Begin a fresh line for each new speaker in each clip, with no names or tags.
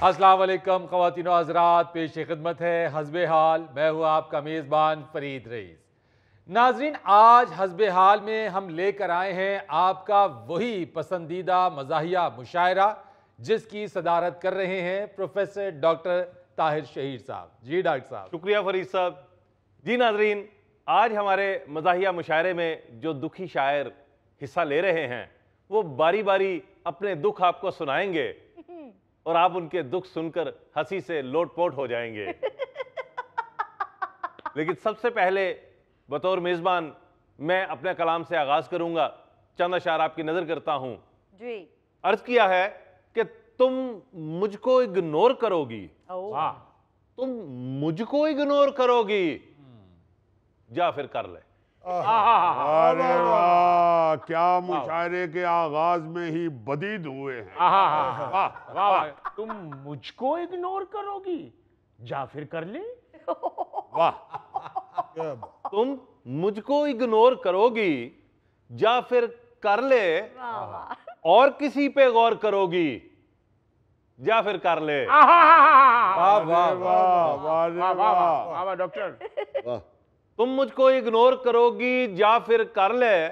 अस्सलाम वालेकुम ख़वातीनो हज़रात, पेश खिदमत है हस्बे हाल। मैं हूँ आपका मेज़बान फरीद रईस। नाजरीन, आज हस्बे हाल में हम लेकर आए हैं आपका वही पसंदीदा मज़ाहिया मुशायरा जिसकी सदारत कर रहे हैं प्रोफेसर डॉक्टर ताहिर शहीर साहब। जी डॉक्टर साहब।
शुक्रिया फरीद साहब। जी नाजरीन, आज हमारे मज़ाहिया मुशायरे में जो दुखी शायर हिस्सा ले रहे हैं वो बारी बारी अपने दुख आपको सुनाएंगे और आप उनके दुख सुनकर हंसी से लोटपोट हो जाएंगे। लेकिन सबसे पहले बतौर मेज़बान मैं अपने कलाम से आगाज करूंगा। चंद अशार आपकी नजर करता हूं।
जी।
अर्ज किया है कि तुम मुझको इग्नोर करोगी।
वाह,
तुम मुझको इग्नोर करोगी, जा फिर कर ले।
अरे वाह, क्या मुशायरे के आगाज में ही बदीद हुए हैं।
वाह वाह, तुम मुझको इग्नोर करोगी, जा फिर कर ले।
वाह,
तुम मुझको इग्नोर करोगी, जा फिर कर ले, और किसी पे गौर करोगी, जा फिर कर ले।
वाह वाह
वाह वाह, वाह रे
वाह
वाह।
वाह वाह डॉक्टर।
तुम मुझको इग्नोर करोगी, जा फिर कर ले,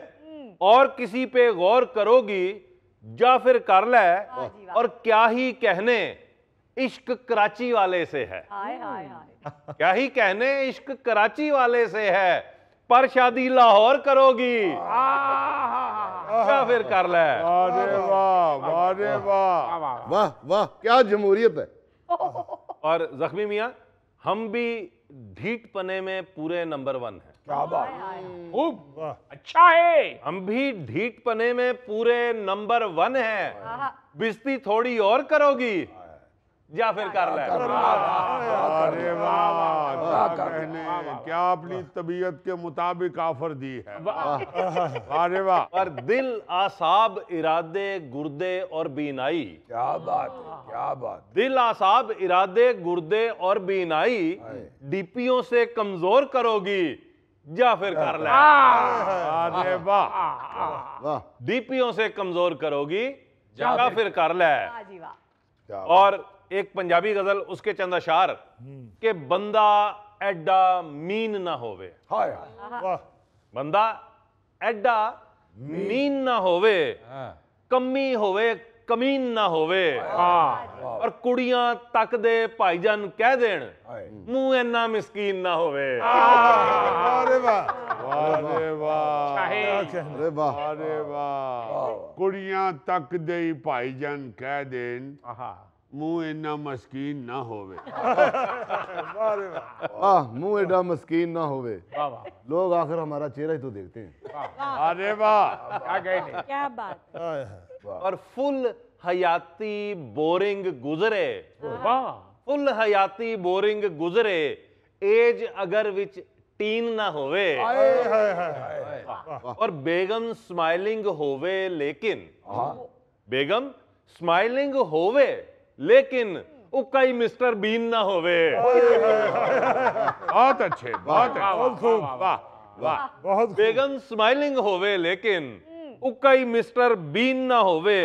और किसी पे गौर करोगी, जा फिर कर ले, और क्या ही कहने इश्क कराची वाले से है।
हाय हाय हाय।
क्या ही कहने इश्क कराची वाले से है, पर शादी लाहौर करोगी, या फिर कर ले।
अरे वाह, वाह रे वाह।
वाह वाह, क्या जमहूरियत है।
और जख्मी मियां, हम भी ढीठ पने में पूरे नंबर 1 हैं।
क्या बात।
खूब अच्छा है।
हम भी ढीठ पने में पूरे नंबर 1 हैं। बिस्ती थोड़ी और करोगी, या फिर कर ले।
अरे वाह, क्या कहने, क्या अपनी तबीयत के मुताबिक ऑफर दी है। अरे वाह।
पर दिल, आसाब, इरादे, गुर्दे और बीनाई,
क्या बात है, क्या बात।
दिल, आसाब, इरादे, गुर्दे और बीनाई डीपियों से कमजोर करोगी, या फिर कर ले।
अरे वाह,
वाह,
डीपियों से कमजोर करोगी, या फिर कर ले।
वाह जी वाह।
क्या
और एक पंजाबी गजल, उसके चंद अशार के बंदा एडा मीन ना होवे।
हाय वाह।
बंदा एडा मीन ना होवे, कमी होवे कमीन ना होवे, और कुड़ियां तक दे भाईजान कह देन मुंह इन्ना मिस्कीन ना होवे।
अरे वाह, वाह रे वाह।
अरे वाह,
अरे वाह। कुड़ियां तक दे भाईजान कह देन मुंह इन्ना मस्कीन ना होवे।
वाह, मुंह एडा मस्कीन ना होवे। लोग आखिर हमारा चेहरा ही तो देखते हैं।
अरे वाह,
क्या कहने।
क्या बात।
और फुल हयाती बोरिंग गुजरे,
वाह
फुल हयाती बोरिंग गुजरे, एज अगर विच टीन ना होवे, और बेगम स्माइलिंग होवे लेकिन, बेगम स्माइलिंग होवे लेकिन उकाई मिस्टर बीन ना होवे।
बहुत अच्छे, बहुत खूब। वाह वाह, बहुत
बेगम स्माइलिंग होवे लेकिन उकाई मिस्टर बीन ना होवे,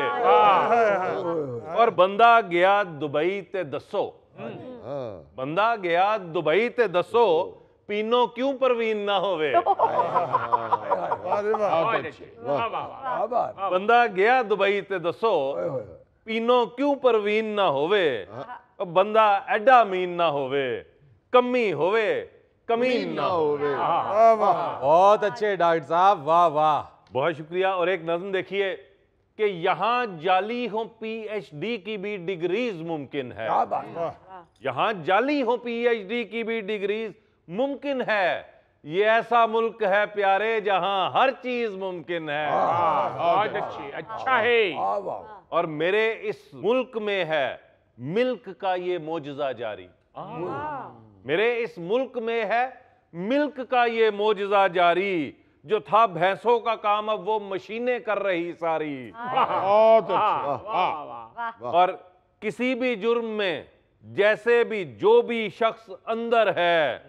और बंदा गया दुबई ते दसो, बंदा गया दुबई ते दसो, पीनो क्यों परवीन ना होवे।
बहुत अच्छे। वाह वाह वाह।
बंदा गया दुबई ते दसो, पीनो क्यों परवीन ना होवे, और बंदा एडा मीन ना होवे, कमी होवे कमीन ना होवे।
बहुत अच्छे डॉक्टर साहब, वाह वाह।
बहुत शुक्रिया। और एक नज़्म देखिए कि यहां जाली हो पीएचडी की भी डिग्रीज मुमकिन है। यहां जाली हो पीएचडी की भी डिग्रीज मुमकिन है। ये ऐसा मुल्क है प्यारे जहां हर चीज मुमकिन है।
बहुत अच्छी, अच्छा है।
और मेरे इस मुल्क में है मिल्क का ये मोजज़ा जारी। मेरे इस मुल्क में है मिल्क का ये मोजज़ा जारी, जो था भैंसों का काम अब वो मशीनें कर रही सारी।
बहुत अच्छा।
वाह
और किसी भी जुर्म में जैसे भी जो भी शख्स अंदर है,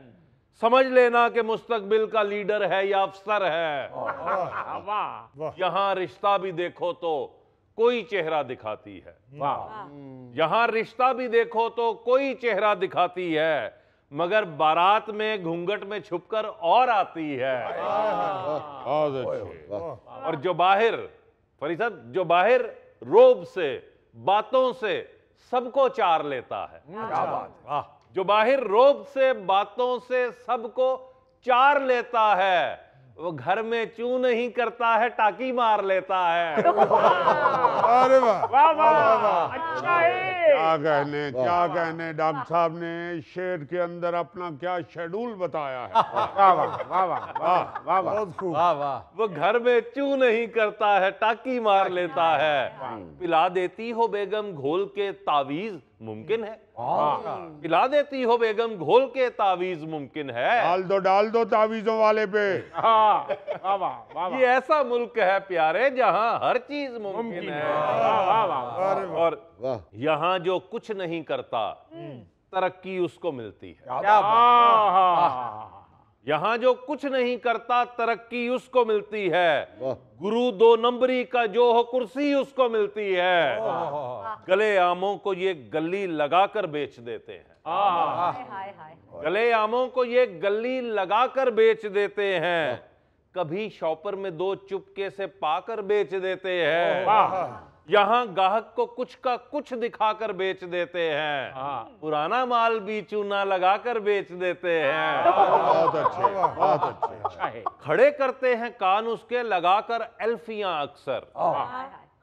समझ लेना कि मुस्तकबिल का लीडर है या अफसर है।
वाह।
यहां रिश्ता भी देखो तो कोई चेहरा दिखाती है।
वाह
यहां रिश्ता भी देखो तो कोई चेहरा दिखाती है, मगर बारात में घूंघट में छुपकर और आती है।
बहुत अच्छे।
और जो बाहर, फरीद साहब, जो बाहर रोब से, बातों से सबको चार लेता है, जो बाहर रोब से, बातों से सबको चार लेता है, वो घर में चू नहीं करता है, टाकी मार लेता है।
अरे वाह,
वाह वाह, अच्छा है।
क्या कहने डॉक्टर साहब ने शेर के अंदर अपना क्या शेड्यूल बताया है।
वाह वाह वाह वाह वाह वाह
वाह वाह।
वो घर में चू नहीं करता है, टाकी मार लेता है। पिला देती हो बेगम घोल के तावीज मुमकिन है। पिला देती हो बेगम घोल के तावीज मुमकिन है।
डाल दो तावीजों वाले पे।
वाह वाह वाह।
ये ऐसा मुल्क है प्यारे जहां हर चीज मुमकिन है।
वाह वाह।
और यहाँ जो कुछ नहीं करता तरक्की उसको मिलती है।
क्या बात।
यहाँ जो कुछ नहीं करता तरक्की उसको मिलती है। गुरु 2 नंबरी का जो हो कुर्सी उसको मिलती है। गले आमों को ये गली लगाकर बेच देते हैं।
हाय हाय हाय।
गले आमों को ये गली लगाकर बेच देते हैं। कभी शॉपर में 2 चुपके से पाकर बेच देते हैं। यहाँ गाहक को कुछ का कुछ दिखाकर बेच देते हैं। पुराना माल भी चूना लगाकर बेच देते हैं।
बहुत अच्छे, बहुत अच्छे।
खड़े करते हैं कान उसके लगाकर एल्फियां अक्सर।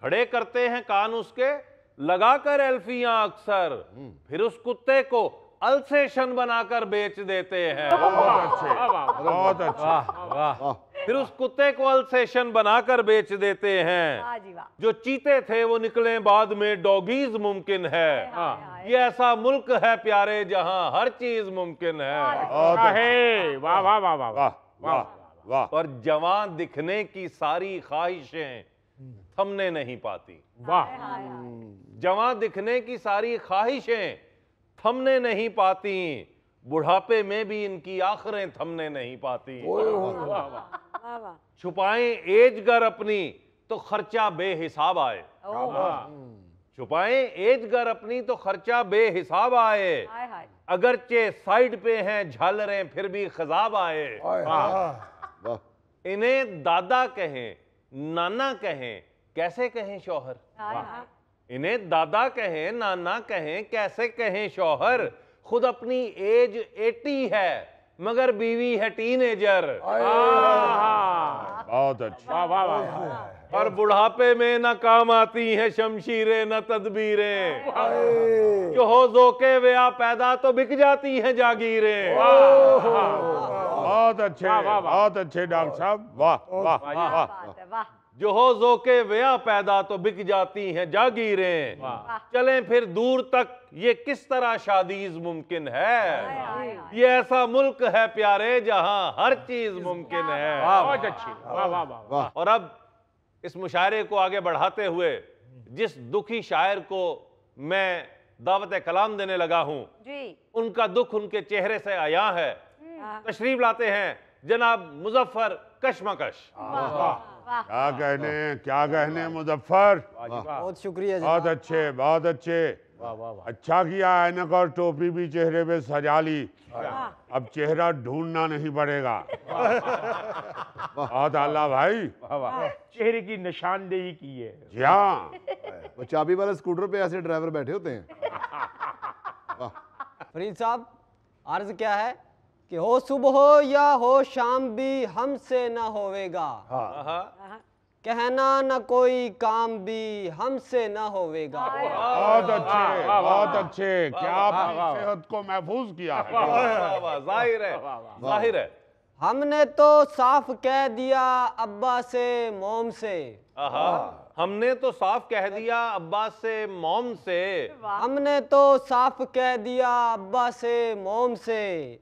खड़े करते हैं कान उसके लगाकर एल्फियां अक्सर। फिर उस कुत्ते को अल्सेशन बनाकर बेच देते हैं।
बहुत अच्छे, बहुत अच्छे।
वाह वाह।
फिर उस कुत्ते को अल्सेशन बनाकर बेच देते हैं।
वाह जी वाह।
जो चीते थे वो निकले बाद में डॉगीज मुमकिन है। ये ऐसा मुल्क है प्यारे जहां हर चीज मुमकिन है।
वाह वाह वाह वाह
वाह वाह वाह।
पर जवान दिखने की सारी ख्वाहिशें थमने नहीं पाती।
वाह।
जवान दिखने की सारी ख्वाहिशें थमने नहीं पाती। बुढ़ापे में भी इनकी आखिरें थमने नहीं पाती। छुपाएं एजगर अपनी तो खर्चा बेहिसाब आए। छुपाएं एजगर अपनी तो खर्चा बेहिसाब आए। अगरचे साइड पे हैं झालरें फिर भी खजाब आए। इन्हें दादा कहें नाना कहें कैसे कहें शौहर। इन्हें दादा कहें नाना कहें कैसे कहें शौहर। खुद अपनी एज 80 है मगर बीवी है टीनेजर।
बहुत अच्छा।
वाह वाह।
और बुढ़ापे में न काम आती हैं शमशीरें न तदबीरें। जो हो जोके व्या पैदा तो बिक जाती हैं जागीरें।
बहुत अच्छे, बहुत अच्छे डॉक्टर साहब। वाह वाह वाह।
जो हो जोके व्या पैदा तो बिक जाती हैं जागीरें। चलें फिर दूर तक ये किस तरह शादीज मुमकिन है। ये ऐसा मुल्क है प्यारे जहां हर चीज मुमकिन है।
बहुत अच्छी। वाह वाह वाह।
और अब इस मुशायरे को आगे बढ़ाते हुए जिस दुखी शायर को मैं दावत कलाम देने लगा हूं
जी।
उनका दुख उनके चेहरे से आया है। तशरीफ लाते हैं जनाब मुजफ्फर कशमकश।
क्या कहने मुजफ्फर।
बहुत शुक्रिया जी।
बहुत अच्छे, बहुत अच्छे। अच्छा किया ऐनक और टोपी भी चेहरे पे सजा ली। अब चेहरा ढूंढना नहीं पड़ेगा। बहुत आला भाई।
चेहरे की निशानदेही की है।
जी हाँ।
वो चाबी वाले स्कूटर पे ऐसे ड्राइवर बैठे होते हैं।
फरीद साहब, अर्ज क्या है कि हो सुबह हो या हो शाम भी हमसे न होवेगा। कहना न कोई काम भी हमसे न होवेगा।
बहुत अच्छे, बहुत अच्छे। क्या आपने सेहत को महफूज किया है।
जाहिर है, जाहिर है।
हमने तो साफ कह दिया अब्बा से मोम से।
हमने तो साफ कह दिया अब्बा से मोम से।
हमने तो साफ कह दिया अब्बा से मोम से।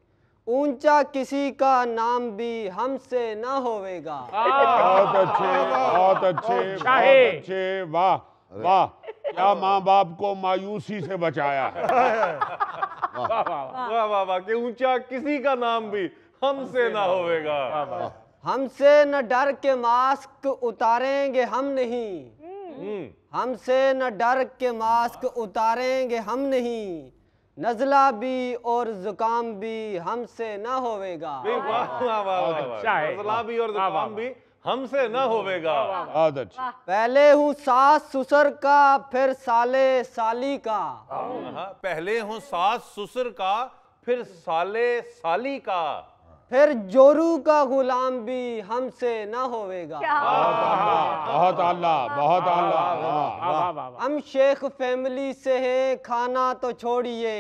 ऊंचा किसी का नाम भी हमसे ना होवेगा।
बहुत अच्छे, बहुत अच्छे, बहुत अच्छे। वाह वाह। क्या माँ बाप को मायूसी से बचाया है।
वाह वाह वाह। कि ऊंचा किसी का नाम भी हमसे ना होवेगा।
हमसे न डर के मास्क उतारेंगे हम नहीं। हमसे न डर के मास्क उतारेंगे हम नहीं, नज़ला भी और जुकाम भी हमसे न होवेगा।
नज़ला भी और जुकाम भी हमसे न होवेगा।
बहुत अच्छा।
पहले हूँ सास ससुर का फिर साले साली का,
पहले हूँ सास ससुर का फिर साले साली का,
फिर जोरू का गुलाम भी हमसे न होवेगा।
बहुत आला, बहुत आला।
हम शेख फैमिली से हैं, खाना तो छोड़िए,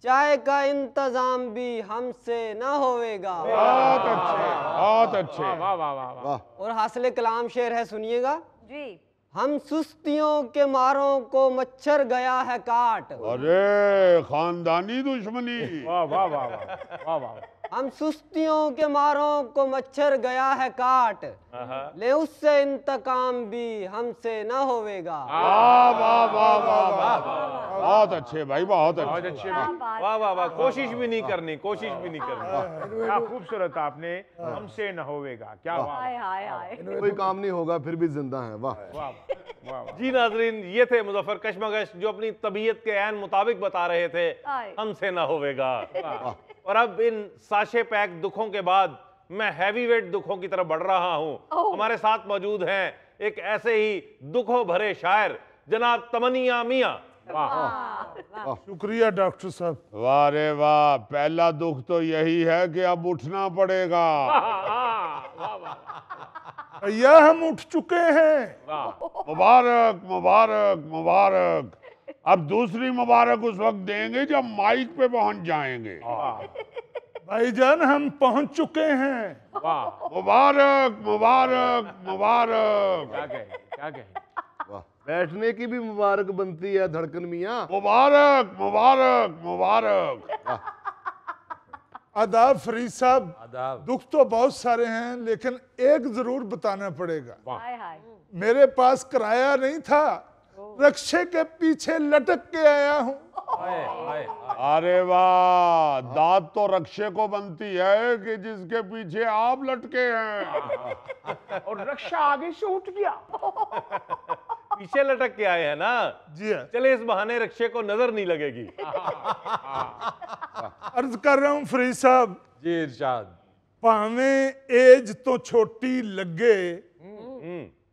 चाय का इंतजाम भी हमसे न होवेगा।
बहुत अच्छे, बहुत अच्छे।
और हासिल कलाम शेर है, सुनिएगा।
जी।
हम सुस्तियों के मारों को मच्छर गया है काट।
अरे खानदानी दुश्मनी।
वाह वाह वाह वाह वाह।
हम सुस्तियों के मारों को मच्छर गया है काट, ले उससे इंतकाम भी हमसे न होवेगा।
वाह वाह वाह वाह वाह, बहुत अच्छे भाई, बहुत अच्छे।
वाह वाह वाह, कोशिश भी नहीं करनी, कोशिश भी नहीं करनी।
क्या खूबसूरत आपने हमसे न होवेगा। क्या बात।
हाय हाय हाय।
कोई काम नहीं होगा फिर भी जिंदा है। वाह
वाह वाह।
जी नाजरीन, ये थे मुजफ्फर कशमकश जो अपनी तबीयत के ऐन मुताबिक बता रहे थे हमसे ना होवेगा। और अब इन साशे पैक दुखों के बाद मैं हैवीवेट दुखों की तरफ बढ़ रहा हूं। हमारे साथ मौजूद हैं एक ऐसे ही दुखों भरे शायर जनाब तमन्निया मियां।
शुक्रिया डॉक्टर साहब।
वाह रे वाह, पहला दुख तो यही है कि अब उठना पड़ेगा।
भैया हम उठ चुके हैं।
मुबारक मुबारक मुबारक। अब दूसरी मुबारक उस वक्त देंगे जब माइक पे पहुंच जाएंगे।
भाईजान हम पहुंच चुके हैं।
मुबारक मुबारक मुबारक।
क्या कहें, क्या कहें।
वाह, बैठने की भी मुबारक बनती है धड़कन मियां।
मुबारक मुबारक मुबारक।
आदाब फरीद साहब।
आदाब।
दुख तो बहुत सारे हैं लेकिन एक जरूर बताना पड़ेगा।
हाय हाय।
मेरे पास किराया नहीं था, रक्षे के पीछे लटक के आया हूँ।
अरे वाह, दाद तो रक्षे को बनती है कि जिसके पीछे आप लटके हैं।
और रक्षा आगे से उठ गया।
पीछे लटक के आए हैं ना।
जी हाँ।
चले इस बहाने रक्षे को नजर नहीं लगेगी।
अर्ज कर रहा हूँ फरीद साहब,
जी इरशाद।
भावें एज तो छोटी लगे,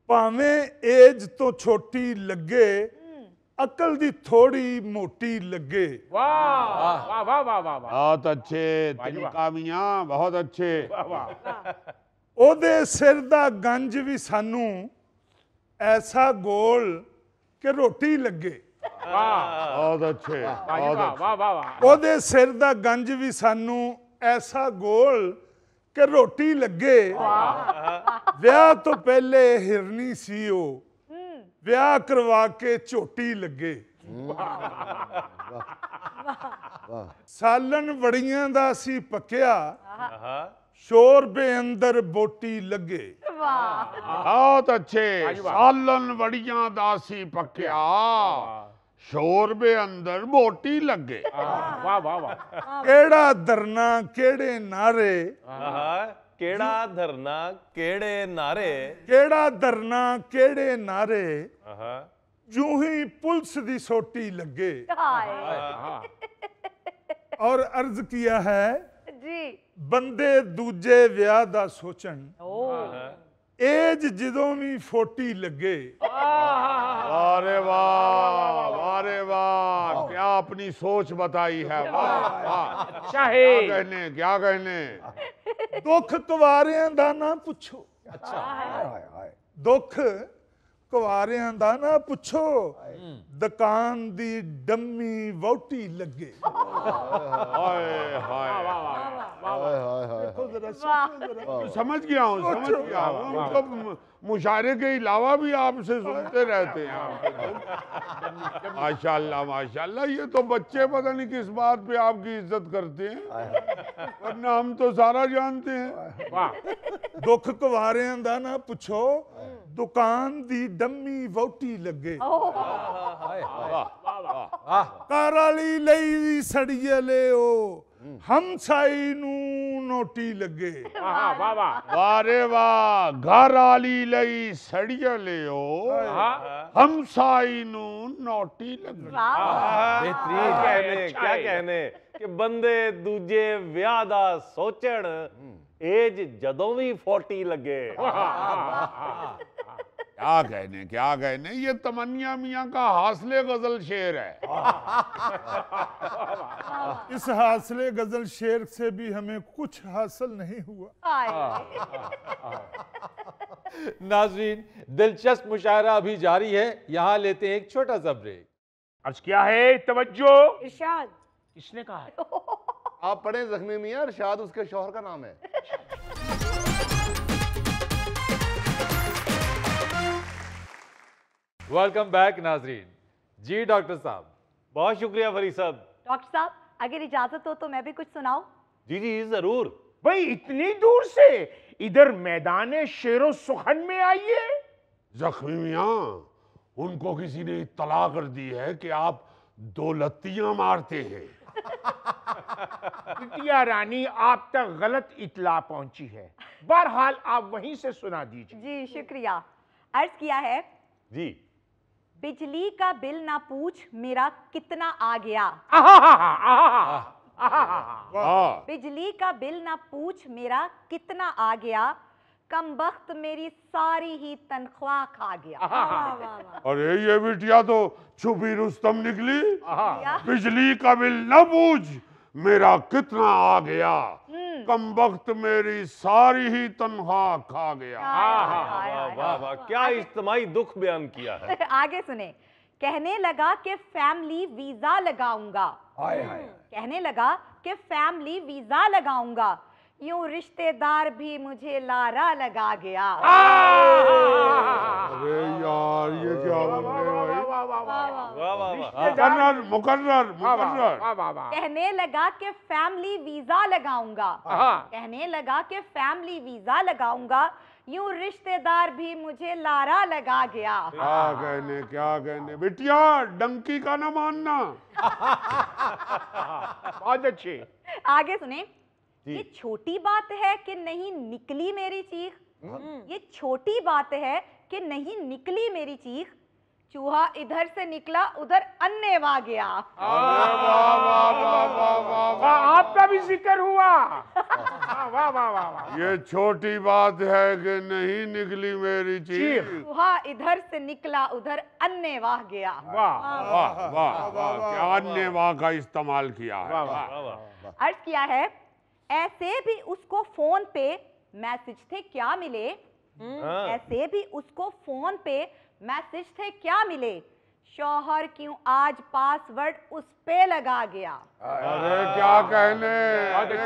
भावें एज तो छोटी लगे, अकल दी थोड़ी मोटी लगे।
वाह वाह वाह वाह वाह।
बहुत अच्छे तिलका मियां, बहुत अच्छे।
ओदे सिर दा गंज भी सानू ऐसा गोल कि रोटी लगे।
बहुत अच्छे, बहुत अच्छे।
वाह वाह वाह।
ओदे सिर दा गंज भी सानू ऐसा गोल कि रोटी लगे। ਵਿਆਹ ਤੋਂ ਪਹਿਲੇ ਹਿਰਨੀ ਸੀ ਉਹ, ਵਿਆਹ ਕਰਵਾ ਕੇ ਝੋਟੀ ਲੱਗੇ। ਸਾਲਨ ਵੜੀਆਂ ਦਾ ਸੀ ਪੱਕਿਆ, ਸ਼ੋਰਬੇ ਅੰਦਰ ਬੋਟੀ ਲੱਗੇ।
बहुत अच्छे। सालन वड़ियां दासी पक्या, शोरबे अंदर बोटी लगे।
वाह वाह वाह।
ਕਿਹੜਾ ਧਰਨਾ ਕਿਹੜੇ ਨਾਰੇ,
केड़ा धरना केड़े नारे,
ਕਿਹੜਾ ਧਰਨਾ ਕਿਹੜੇ ਨਾਰੇ, ਜੂੰ ਹੀ ਪੁਲਿस दी सोटी लगे। और अर्ज किया है
जी।
बंदे दूजे ਵਿਆਹ ਦਾ ਸੋਚਣ, एज ਜਦੋਂ ਵੀ 40 लगे।
अरे वाह, अरे वाह, क्या अपनी सोच बताई है। वाह वाह,
अच्छा है।
क्या कहने, क्या कहने।
दुख कुवारियां दा ना पुछो। दुख कुवारियां दा ना पुछो, दुकान दी डम्मी वोटी लगे।
हाय हाय,
हाय हाय हाय।
समझ गया हूँ, समझ गया हूँ। मतलब मुशायरे के अलावा भी आपसे सुनते रहते हैं। माशाल्लाह माशाल्लाह। ये तो बच्चे पता नहीं किस बात पे आपकी इज्जत करते हैं, वरना हम तो सारा जानते हैं।
दुख कुवारियां दा ना पुछो, दुकान दी डम्मी वोटी लगे। कार वाली लई सड़िए ले ओ, हमसाई नू नोटी लगे।
वाह वाह वाह
वारे वाह, घर आली लई सड़िया ले हमसाई नू नोटी लग।
कहने क्या कहने कि बंदे दूजे व्याह दा सोचण एज जदों भी 40 लगे।
क्या कहने, ये तमन्या मियाँ का हासले गजल शेर है।
इस हासले गजल शेर से भी हमें कुछ हासिल नहीं हुआ।
नाजरीन, दिलचस्प मुशायरा अभी जारी है, यहाँ लेते हैं एक छोटा सा ब्रेक।
अर्ज क्या है, तवज्जो।
इरशाद।
किसने कहा है?
आप पढ़े जख्मी मियाँ, इरशाद उसके शौहर का नाम है।
वेलकम बैक नाजरीन। जी डॉक्टर साहब।
बहुत शुक्रिया फरीद साहब।
डॉक्टर साहब, अगर इजाजत हो तो मैं भी कुछ सुनाऊं?
जी जी जरूर।
भाई इतनी दूर से इधर मैदान शेरो सुखन में आइए।
जख्मी मियाँ, उनको किसी ने इत्तला कर दी है कि आप दो लत्तियां मारते हैं।
बिटिया रानी, आप तक गलत इत्तला पहुंची है। बहरहाल आप वहीं से सुना दीजिए।
जी शुक्रिया। अर्ज किया है,
जी।
बिजली का बिल ना पूछ मेरा कितना आ गया। बिजली का बिल ना पूछ मेरा कितना आ गया, कमबख्त मेरी सारी ही तनख्वाह खा गया।
अरे ये बिटिया तो छुपी रुस्तम निकली।
क्या?
बिजली का बिल न पूछ मेरा कितना आ गया, कमबख्त मेरी सारी ही तनख्वाह खा गया।
वाह वाह, क्या इज्तिमाई दुख बयान किया है।
आगे सुने। कहने लगा कि फैमिली वीजा लगाऊंगा। कहने लगा कि फैमिली वीजा लगाऊंगा, यूं रिश्तेदार भी मुझे लारा लगा गया।
अरे यार, ये क्या बन गए भाई?
वाह वाह वाह।
मुकर्रर।
कहने लगा कि फैमिली वीजा लगाऊंगा। कहने लगा कि फैमिली वीजा लगाऊंगा, यूं रिश्तेदार भी मुझे लारा लगा गया।
क्या कहने बिटिया, डंकी का ना मानना।
बहुत अच्छे।
आगे सुने। ये छोटी बात है कि नहीं निकली मेरी चीख। ये छोटी बात है कि नहीं निकली मेरी चीख, चूहा इधर से निकला उधर अन्नेवा गया।
आपका भी जिक्र हुआ। वाह वाह वाह।
ये छोटी बात है कि नहीं निकली मेरी चीख,
चूहा इधर से निकला उधर अन्नेवा गया।
वाह वाह वाह वाह, क्या अन्नेवा का इस्तेमाल किया है।
अर्ज किया है, ऐसे भी उसको फोन पे मैसेज थे क्या मिले। ऐसे भी उसको फोन पे मैसेज थे क्या मिले, शौहर क्यों आज पासवर्ड उस पे लगा गया।
अरे क्या कहने,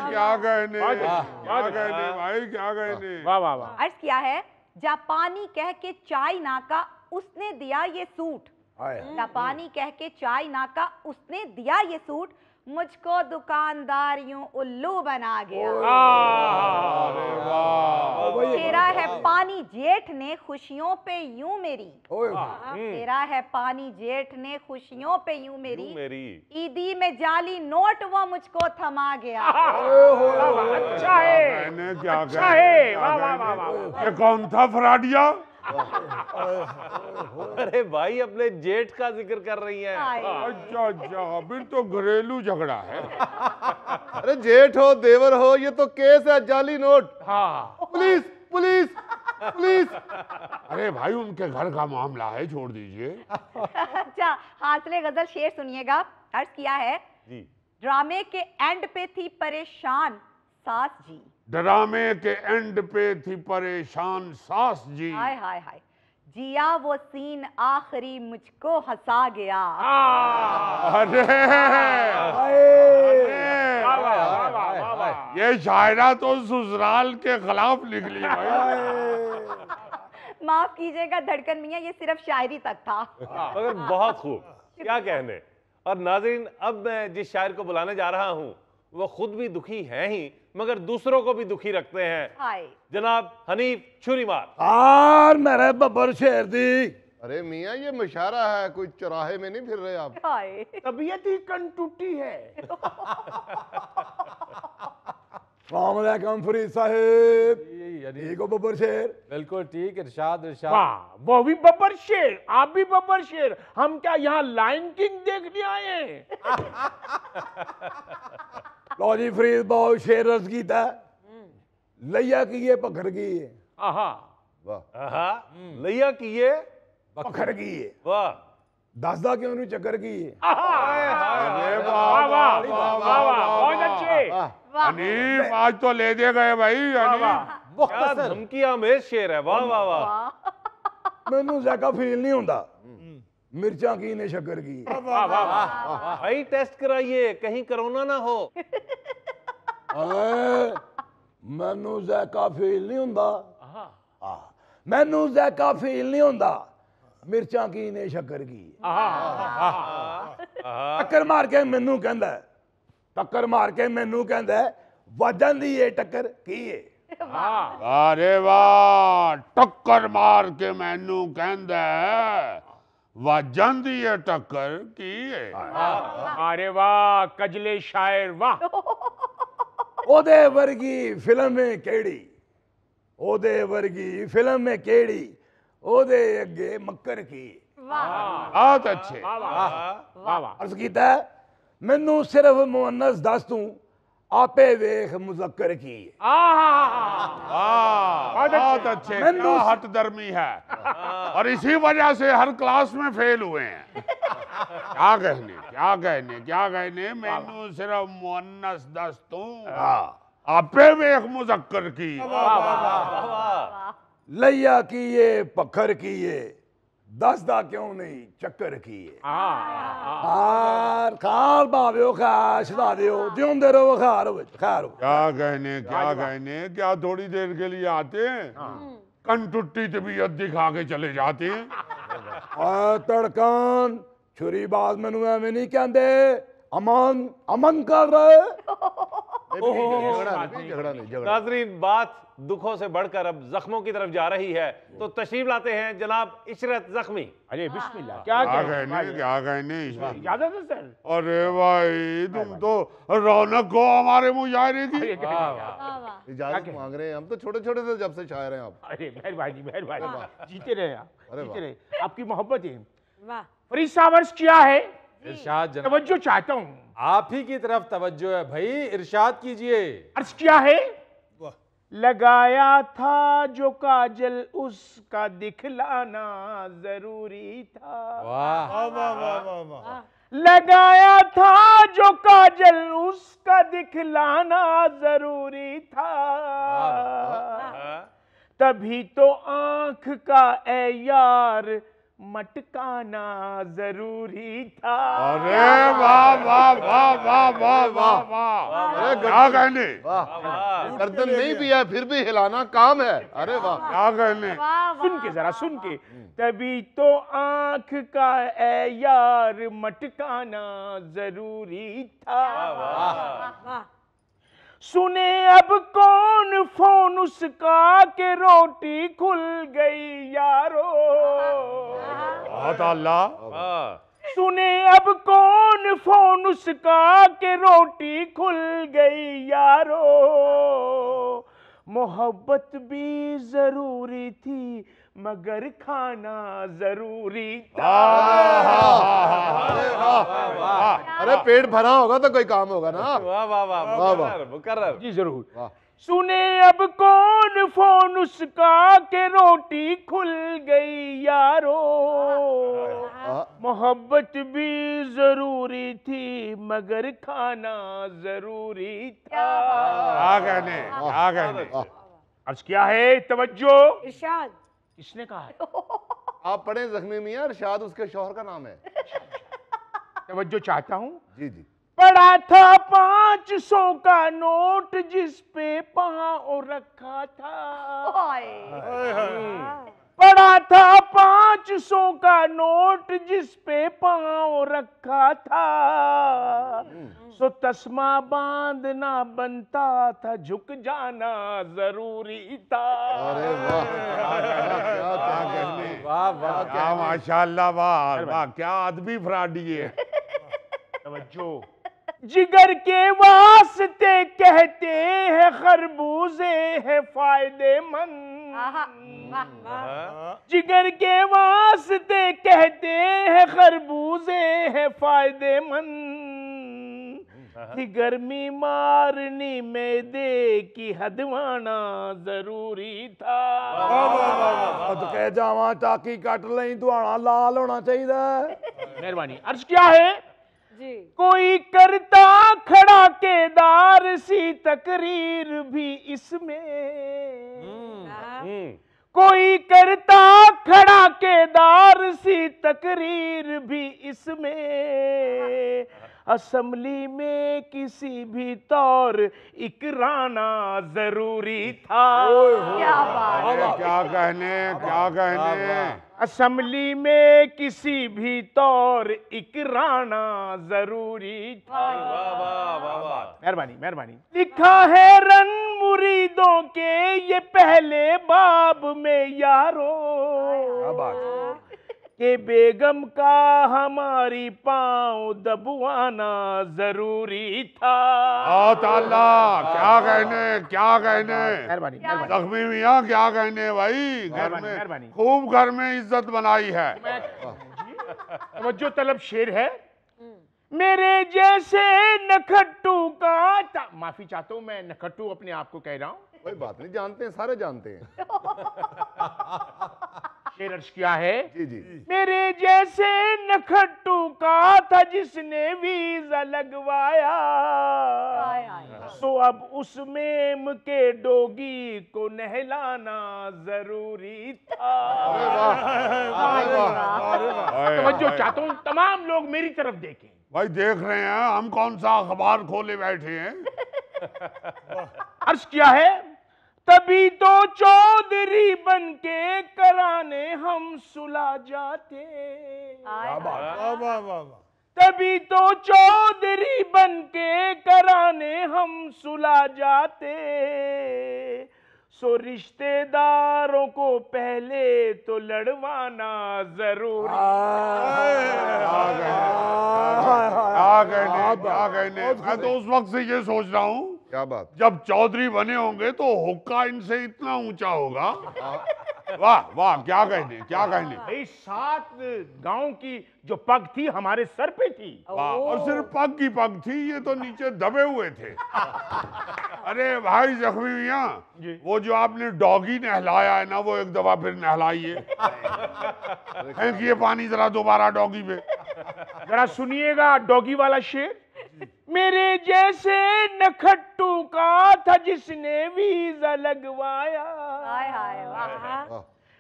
क्या कहने भाई, क्या कहने।
वाह वाह वाह।
अर्ज किया है, जापानी कह के चाइना का उसने दिया ये सूट। जापानी कह के चाइना का उसने दिया ये सूट, मुझको दुकानदार यूं उल्लू बना गया। तेरा है पानी जेठ ने खुशियों पे यूं मेरी। तेरा है पानी जेठ ने खुशियों पे यूं मेरी, ईदी में जाली नोट वो मुझको थमा गया।
अच्छा है,
मैंने क्या
अच्छा है। वाह वाह वाह वाह।
ये कौन था फराडिया?
अरे भाई, अपने जेठ का जिक्र कर रही हैं।
अच्छा, फिर तो घरेलू झगड़ा है।
अरे जेठ हो देवर हो, ये तो केस है जाली नोट।
हाँ।
Police police police.
अरे भाई, उनके घर का मामला है, छोड़ दीजिए।
अच्छा, हासले गजल शेर सुनिएगा। अर्ज किया है,
जी।
ड्रामे के एंड पे थी परेशान सास जी।
ड्रामे के एंड पे थी परेशान सास जी।
हाय हाय हाय, जिया वो सीन आखिरी मुझको हंसा गया।
अरे ये शायरा तो ससुराल के खिलाफ निकली भाई।
माफ कीजिएगा धड़कन मियां, ये सिर्फ शायरी तक था।
मगर बहुत खूब, क्या कहने। और नाज़रीन, अब मैं जिस शायर को बुलाने जा रहा हूँ वो खुद भी दुखी हैं ही, मगर दूसरों को भी दुखी रखते हैं।
हाय।
जनाब हनीफ छुरीमार।
आर मेरे बब्बर शेर दी। अरे मियाँ, ये मुशायरा है, कोई चौराहे में नहीं फिर रहे आप।
हाय।
तबीयत ही कन टूटी है।
अस्सलाम फरीद साहब,
यानी
ठीक हो बब्बर शेर?
बिल्कुल ठीक। इरशाद इरशाद।
वाह, वो भी बब्बर शेर, आप भी बब्बर शेर। हम क्या यहाँ लायन किंग देखने आए हैं?
लो जी फरीद बहुत शेर अर्ज कीता लैया की ये पखर की है।
आहा,
वाह
लिया की ये
पखर की है,
वाह
दसदा क्यों नहीं चक्कर की है।
अरे
वाह वाह वाह वाह, बहुत अच्छे।
हनीफ आज तो ले दे गए भाई हनीफ।
क्या धमकियां में शेर है। वाह वाह वाह।
मैनू ज़ायका फील नहीं होता मिर्चा की ने शक्कर की।
वाह वाह वाह,
भाई टेस्ट कराइए कहीं कोरोना ना हो।
मैनू ज़ायका फील नहीं होता, मैनू ज़ायका फील नहीं होता मिर्चा की ने शक्कर की। टक्कर मार के मैनू कहंदा है, टक्कर मार के मैनू कहंदा है वजन दी ये टक्कर की है।
अरे वाह, टक्कर मार के मैनू कहंदा है वजन दी ये टक्कर की है।
अरे वाह, कजले शायर वाह।
ओदे वर्गी फिल्म में केड़ी, ओदे वर्गी फिल्म में केड़ी ओदे अगे मक्कर की।
बहुत अच्छे।
वाह वाह,
अर्ज कीता है मैनू सिर्फ मुअन्नस दस तू आपे वेख मुजक्कर की।
बहुत अच्छे। क्या हट दर्मी है और इसी वजह से हर क्लास में फेल हुए हैं। क्या कहने क्या कहने क्या कहने। मैनू सिर्फ मुअन्नस दस तू आपे वेख मुजक्कर की।
लैया की ये पखर की ये दसदा क्यों नहीं चक्कर की है। खार खार भाव्यो खा छदा दियो जिਉਂਦੇ रहो खार हो खैर हो।
क्या कहने क्या थोड़ी देर के लिए आते हैं कन टुट्टी तबीयत दिखा के चले जाते हैं।
तड़कान छुरी बाज मैनू एवें नहीं कहते अमन अमन कर रहे।
झगड़ा नहीं।
नाजरीन, बात दुखों से बढ़कर अब जख्मों की तरफ जा रही है, तो तशरीफ लाते हैं जनाब इशरत जख्मी।
अरे बिस्मिल्लाह, क्या
कहने
इजाजत है सर।
अरे भाई तुम तो रौनक हो हमारे मुजाहरे की।
इजाजत मांग रहे हैं हम तो छोटे छोटे से जब से शायर हैं आप।
अरे मेहरबानी मेहरबानी, जीते रहे आप, जीते रहे, आपकी मोहब्बत है।
वाह,
फरीद साहब अर्ज क्या है?
इरशाद जनाब।
तवज्जो चाहता हूँ।
आप ही की तरफ तवज्जो है भाई, इरशाद कीजिए।
अर्ज क्या है? लगाया था जो काजल उसका दिखलाना जरूरी था।
वाह
वाह वाह वाह वाह।
लगाया था जो काजल उसका दिखलाना जरूरी था। तभी तो आंख का ए यार मटकाना जरूरी था।
अरे वाह वाह वाह वाह वाह वाह वाह। क्या कहने
गर्दन नहीं भी है फिर भी हिलाना काम है। अरे वाह
क्या कहने।
सुन के जरा सुन के। तभी तो आंख का ए यार मटकाना जरूरी था। सुने अब कौन फोन उसका के रोटी खुल गई यारो। सुने अब कौन फोन उसका के रोटी खुल गई यारो। मोहब्बत भी जरूरी थी मगर खाना जरूरी था।
अरे पेट भरा होगा तो कोई काम होगा ना।
वाह वाह वाह, मुकर्रर
जी जरूर। सुने अब कौन फोन उसका के रोटी खुल गई यारो। मोहब्बत भी जरूरी थी मगर खाना जरूरी था।
क्या कहने।
अर्ज क्या है? तवज्जो।
इरशाद।
किसने कहा है?
आप पढ़े जख्मी मियां, इरशाद उसके शौहर का नाम है।
तवज्जो चाहता हूँ।
जी जी।
पड़ा था 500 का नोट जिस पे पाँव रखा था। पड़ा था 500 का नोट जिस पे पाँव रखा था। सो तस्मा बांधना बनता था झुक जाना जरूरी था।
अरे
वाह वाह,
क्या माशाल्लाह, वाह वाह, क्या अदबी फ्राडी है।
तवज्जो। जिगर के वास्ते कहते हैं खरबूजे है फायदेमंद। जिगर के वास्ते कहते हैं खरबूजे है फायदेमंद। गर्मी मारनी मैदे की हदवाना जरूरी था।
तो कह जावा टाकी कट लई दुआना लाल होना चाहिए।
मेहरबानी। अर्ज क्या है
जी?
कोई करता खड़ा केदार सी तकरीर भी इसमें। कोई करता खड़ा केदार सी तकरीर भी इसमें। असेंबली में किसी भी तौर इकराना जरूरी था।
क्या बात है,
क्या कहने।
असेंबली में किसी भी तौर इकराना जरूरी था। मेहरबानी। लिखा है रन मुरीदों के ये पहले बाब में यारो के बेगम का हमारी पांव दबवाना जरूरी था।
क्या कहने।
मेहरबानी।
जख्मी मियाँ क्या कहने भाई।
मेहरबानी।
खूब घर में इज्जत बनाई है।
जो तलब शेर है। मेरे जैसे नखट्टू का माफी चाहता हूं, मैं नखट्टू अपने आप को कह रहा हूं।
कोई बात नहीं, जानते हैं, सारे जानते हैं।
शेर अर्ज क्या है?
जी।
मेरे जैसे नखट्टू का था जिसने वीजा लगवाया। तो अब उस मेम के डोगी को नहलाना जरूरी था। तवज्जो चाहता हूं, तमाम लोग मेरी तरफ देखें।
भाई देख रहे हैं हम, कौन सा अखबार खोले बैठे हैं।
अर्ज क्या है? तभी तो चौधरी बन के कराने हम सुला जाते। तभी तो चौधरी बन के कराने हम सुला जाते। सो रिश्तेदारों को पहले तो लड़वाना जरूरी।
क्या कहने। मैं तो उस वक्त से ये सोच रहा हूँ,
क्या बात।
जब चौधरी बने होंगे तो हुक्का इनसे इतना ऊंचा होगा। वाह क्या कहने।
भाई 7 गांव की जो पग थी हमारे सर पे थी।
और सिर्फ पग की पग थी, ये तो नीचे दबे हुए थे। अरे भाई जख्मी मियाँ, वो जो आपने डॉगी नहलाया है ना, वो एक दफा फिर नहलाइए। फेंकिए पानी जरा दोबारा डॉगी पे।
जरा सुनिएगा डॉगी वाला शेर। मेरे जैसे नखट्टू का था जिसने वीजा लगवाया।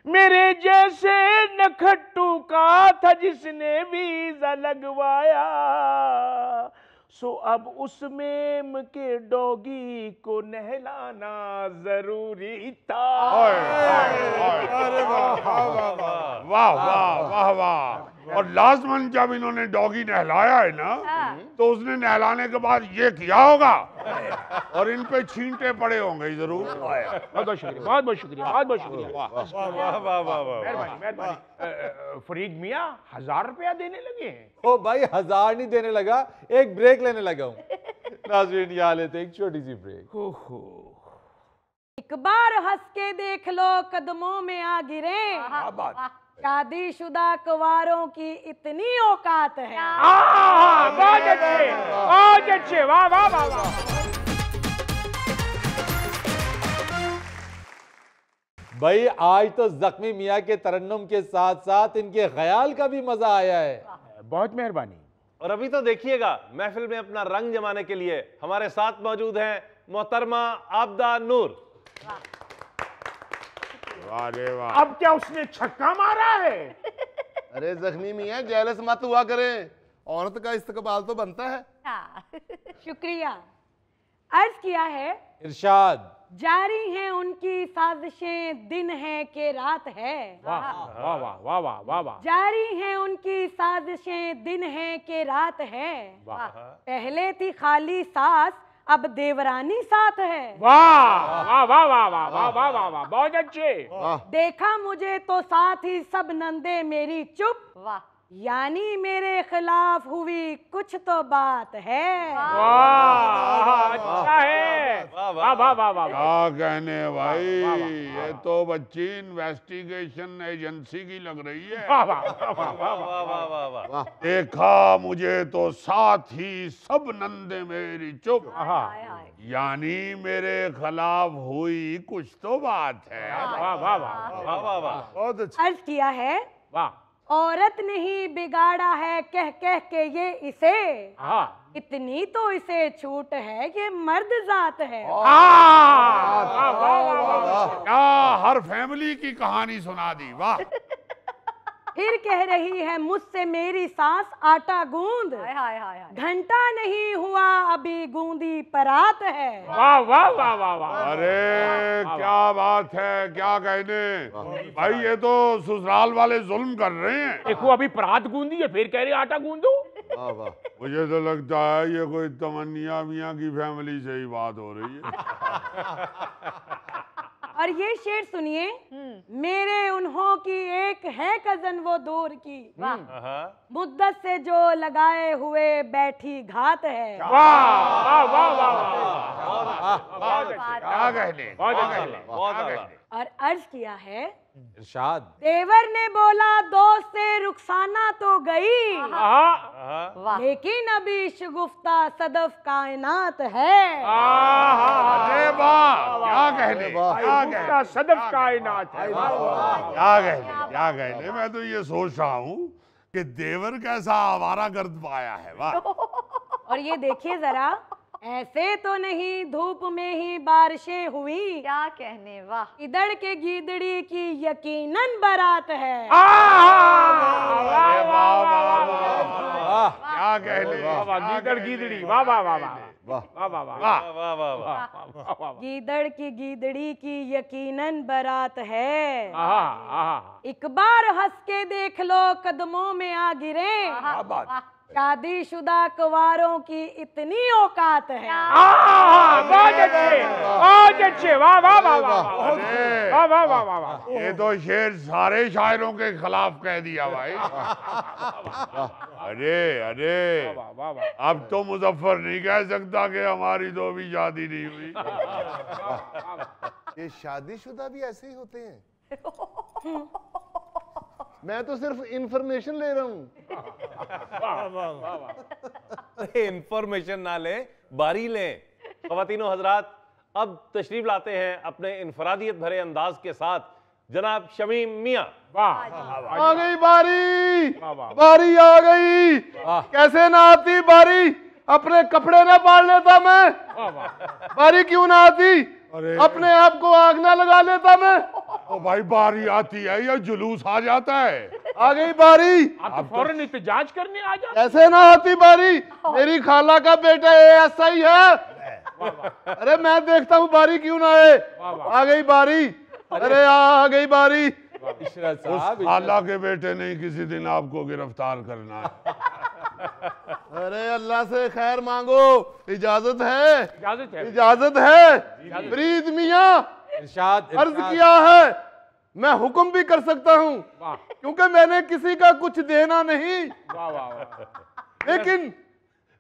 मेरे जैसे नखट्टू का था जिसने वीजा लगवाया। सो अब उस मेम के डॉगी को नहलाना जरूरी था।
वाह। और लाजमन जब इन्होंने डॉगी नहलाया है ना, तो उसने नहलाने के बाद ये किया होगा और इन पे छींटे पड़े होंगे जरूर।
बहुत शुक्रिया। मेहरबानी। फरीद मियाँ 1000 रुपया देने लगे हैं।
ओ भाई 1000 नहीं देने लगा, एक ब्रेक लेने लगा हूँ। नाज़रीन यहाँ लेते एक छोटी सी ब्रेक।
एक बार हंस के देख लो कदमों में आ गिरे। शादीशुदा कुंवारों की इतनी औकात है।
बहुत अच्छे। वाह।
भाई आज तो जख्मी मियाँ के तरन्नुम के साथ साथ इनके ख्याल का भी मजा आया है।
बहुत मेहरबानी।
और अभी तो देखिएगा, महफिल में अपना रंग जमाने के लिए हमारे साथ मौजूद हैं मोहतरमा आबदा नूर।
वाह।
अब क्या उसने छक्का मारा है?
अरे जख्मी मियाँ जेलस मत हुआ करें, औरत का इस्तकबाल तो बनता है।
शुक्रिया। अर्ज किया है।
इरशाद।
जारी हैं उनकी साजिशें, दिन है कि रात है।
वाह।
जारी हैं उनकी साजिशें, दिन है कि रात है। पहले थी खाली सास, अब देवरानी साथ है।
वाह। बहुत अच्छे।
देखा मुझे तो साथ ही सब नंदे मेरी चुप।
वाह।
यानी मेरे खिलाफ हुई कुछ तो बात है।
वाह, अच्छा है। वाह वाह वाह वाह वाह।
क्या कहने भाई, ये तो बच्ची इन्वेस्टिगेशन एजेंसी की लग रही है।
वाह वाह वाह वाह वाह वाह।
देखा मुझे तो साथ ही सब नंदे मेरी चुप, यानी मेरे खिलाफ हुई कुछ तो बात है।
वाह वाह वाह वाह वाह वाह।
बहुत अच्छा।
अर्ज किया है,
वाह।
औरत ने ही बिगाड़ा है कह कह के ये इसे,
हाँ।
इतनी तो इसे छूट है ये मर्द जात है।
क्या हर फैमिली की कहानी सुना दी, वाह।
फिर कह रही है मुझसे मेरी सास आटा गूंद, घंटा नहीं हुआ अभी गूंदी परात है।
वाह वाह वाह वाह वाह।
अरे क्या बात है, क्या कहने भाई, ये तो ससुराल वाले जुल्म कर रहे हैं।
देखो अभी परात गूंदी है फिर कह रहे आटा गूंदो।
वाह वाह।
मुझे तो लगता है ये कोई तमन्निया मियां की फैमिली से ही बात हो रही है।
और ये शेर सुनिए, मेरे उन्हों की एक है कजन वो दूर की, मुद्दत से जो लगाए हुए बैठी घात है।
वाह वाह वाह वाह।
क्या कहने,
और अर्ज किया है,
इरशाद।
देवर ने बोला दोस्त से रुखसाना तो गई, लेकिन अभी शगुफ्ता सदफ कायनात है।
अरे वाह, क्या कहने, क्या कहने,
सदफ कायनात है।
क्या कहने, क्या कहने। मैं तो ये सोच रहा हूँ कि देवर कैसा आवारा गर्द पाया है, वाह।
और ये देखिए जरा, ऐसे तो नहीं धूप में ही बारिशें हुई,
क्या कहने, वाह।
इधर के गीदड़ी की यकीनन बारात है।
क्या कहने,
गीदड़ गीदड़ी। वाह वाह वाह वाह
वाह
वाह वाह वाह।
गीदड़ की गीदड़ी की यकीनन बारात है।
आहा।
एक बार हंस के देख लो कदमों में आ गिरे, शादीशुदा कुंवारों की इतनी औकात है।
बहुत अच्छे, बहुत अच्छे। वाह वाह वाह वाह वाह वाह वाह वाह वाह।
ये तो शेर सारे शायरों के खिलाफ कह दिया भाई। अरे अरे, अब तो मुजफ्फर नहीं कह सकता कि हमारी तो अभी शादी नहीं हुई।
ये शादीशुदा भी ऐसे ही होते हैं? मैं तो सिर्फ इंफॉर्मेशन ले रहा हूँ।
इंफॉर्मेशन ना लें, बारी लें। ख़वातीनो हजरात, अब तशरीफ लाते हैं अपने इनफरादियत भरे अंदाज के साथ जनाब शमीम मियां।
आ गई बारी, बारी आ गई। कैसे ना आती बारी, अपने कपड़े ना पाड़ लेता मैं? बारी क्यों ना आती, अपने आप को आग ना लगा लेता मैं?
ओ भाई, बारी आती है या जुलूस आ जाता है?
आ गई बारी।
आप तो फौरन एहतजाज करने आ जाते।
ऐसे ना आती बारी, मेरी खाला का बेटा ASI है। अरे मैं देखता हूँ बारी क्यों ना आए। आ गई बारी, अरे आ गई बारी।
इशरत साहब,
खाला के बेटे नहीं, किसी दिन आपको गिरफ्तार करना है।
अरे अल्लाह से खैर मांगो, इजाजत है,
इजाजत है,
इजाजत है। फरीद मियां,
इरशाद।
अर्ज किया है, मैं हुक्म भी कर सकता हूँ, क्योंकि मैंने किसी का कुछ देना नहीं।
वाह वाह वाह।
लेकिन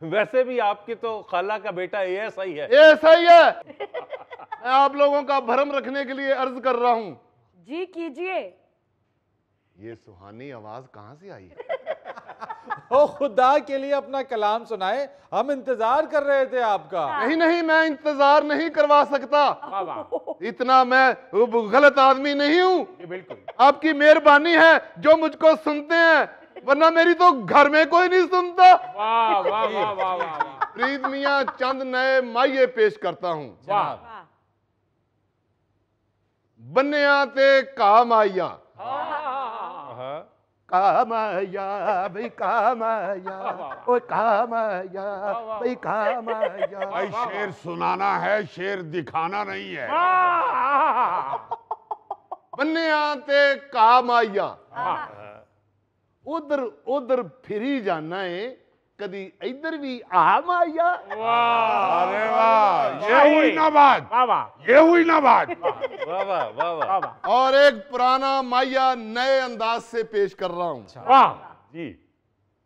वैसे भी आपकी तो खाला का बेटा ASI है।
ASI है। मैं आप लोगों का भरम रखने के लिए अर्ज कर रहा हूँ।
जी कीजिए।
ये सुहानी आवाज कहाँ से आई?
ओ खुदा के लिए अपना कलाम सुनाए, हम इंतजार कर रहे थे आपका।
नहीं नहीं, मैं इंतजार नहीं करवा सकता। इतना मैं गलत आदमी नहीं हूँ।
बिल्कुल
आपकी मेहरबानी है जो मुझको सुनते हैं, वरना मेरी तो घर में कोई नहीं सुनता।
वाह वाह वाह वाह वाह।
फरीद मियां, चंद नए माये पेश करता हूँ।
वाह।
बन्निया ते काम आइया, काम आया भाई, काम आया, ओ काम आया भाई, काम आया।
भाई शेर सुनाना है, शेर दिखाना नहीं है।
बन्निया ते काम आइया, उधर उधर फिरी जाना है, कदी इधर भी आम आया।
अरे वाह, ये हुई ना बात, ये हुई ना बात।
वाह वाह वाह वाह।
और एक पुराना माया नए अंदाज से पेश कर रहा हूँ।
वाह
जी।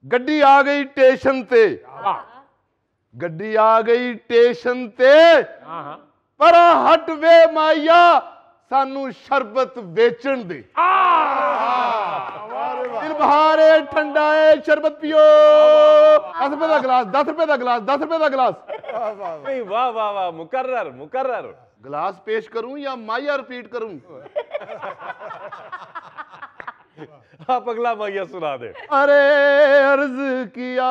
गड्डी आ गई स्टेशन ते, गड्डी आ गई स्टेशन ते, पर हट वे माइया सानू शरबत बेचन दे। दिल बहारे ठंडा है शरबत पियो। 10 रुपए का गिलास, 10 रुपए का गिलास, 10 रुपए का गिलास।
नहीं, वाह वाह वाह, मुकर्रर मुकर्रर।
गिलास पेश करूं या माइया रिपीट करूं?
आप अगला माइया सुना दे।
अरे अर्ज किया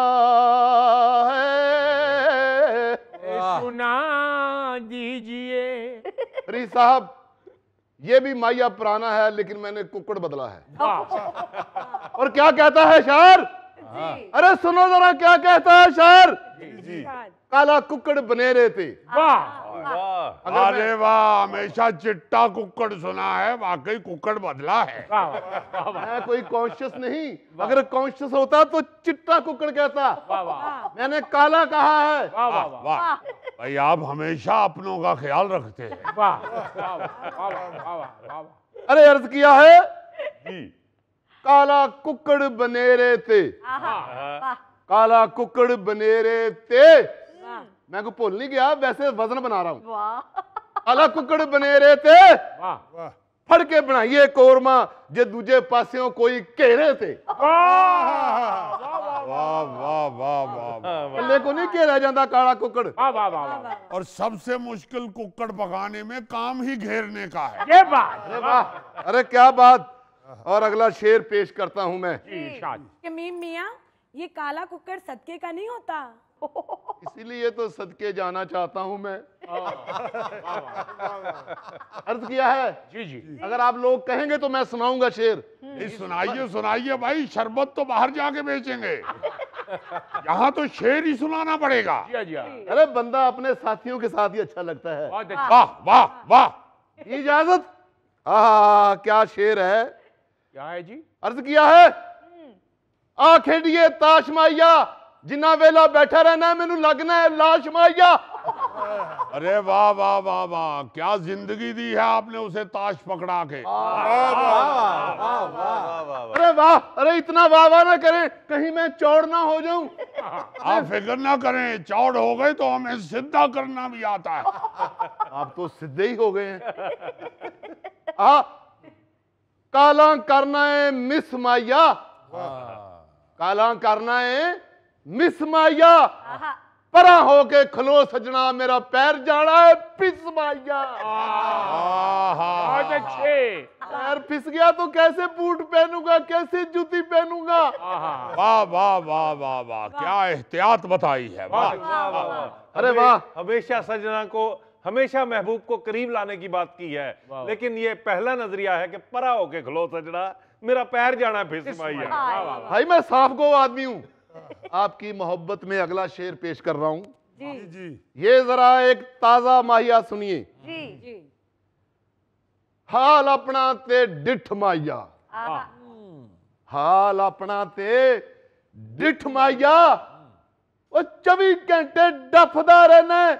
है,
सुना दीजिए।
फरीद साहब, ये भी माइया पुराना है लेकिन मैंने कुक्कड़ बदला है। और क्या कहता है शायर? अरे सुनो जरा क्या कहता है शायर।
जी।
काला कुक्कड़ बने रहे थे।
वाह
वाह।
अरे वाह, हमेशा चिट्टा कुक्कड़ सुना है, वाकई कुक्कड़ बदला है।
मैं कोई कॉन्शियस नहीं, अगर कॉन्शियस होता तो चिट्टा कुक्कड़ कहता। मैंने काला कहा है।
वाह वाह भाई, आप हमेशा अपनों का ख्याल रखते हैं।
अरे अर्ज किया है,
जी।
काला कुक्कड़ बनेरे थे, काला कुक्कड़ बनेरे थे। मैं को भूल नहीं गया, वैसे वजन बना रहा हूं। काला कुक्कड़ बनेरे थे, फड़ के बनाइए कोरमा जे दूजे पासियों कोई घेरे थे।
वाह वाह वाह वाह।
कल्ले को नहीं घेरा जाता काला कुक्कड़।
और सबसे मुश्किल कुक्कड़ पकाने में काम ही घेरने का है।
ये बात।
अरे वाह, अरे क्या बात। और अगला शेर पेश करता हूं मैं।
शमीम मियाँ, ये काला कुक्कड़ सदके का नहीं होता?
इसीलिए तो सदके जाना चाहता हूं मैं। अर्ज किया है।
जी जी।
अगर आप लोग कहेंगे तो मैं सुनाऊंगा शेर।
सुनाइए सुनाइए भाई, शरबत तो बाहर जाके बेचेंगे, यहाँ तो शेर ही सुनाना पड़ेगा।
अरे बंदा अपने साथियों के साथ ही अच्छा लगता है।
वाह वाह वाह।
इजाजत। क्या शेर है।
क्या है जी?
अर्ज किया है, आ खेडिए ताश माइया, जिन्ना वेला बैठा रहना मैनू लगना है लाश माइया।
अरे वाह वाह वाह वाह, क्या जिंदगी दी है आपने उसे ताश पकड़ा के।
अरे वाह, अरे इतना वाह वाह ना करें, कहीं मैं चौड़ ना हो जाऊं।
आप फिक्र ना करें, चौड़ हो गए तो हमें सीधा करना भी आता है।
आप तो सीधे ही हो गए हैं। काला करना है मिस माइया, काला करना है मिस माइया, परा होके खलो सजना मेरा पैर जाना है पिस माइया।
बहुत अच्छे।
पैर फिस गया तो कैसे बूट पहनूंगा, कैसे जूती पहनूंगा।
वाह वाह वाह वाह वाह, क्या एहतियात बताई है। वाह।
अरे वाह।
हमेशा सजना को, हमेशा महबूब को करीब लाने की बात की है, लेकिन ये पहला नजरिया है कि परा होके खलो सजना मेरा पैर जाना फिस माइया।
भाई मैं साफ गो आदमी हूं। आपकी मोहब्बत में अगला शेर पेश कर रहा हूं।
जी।
ये जरा एक ताजा माहिया सुनिए।
जी।
हाल अपना ते डिठ माइया, हाल अपना ते डिठ माइया, वो 24 घंटे डफदा रहना,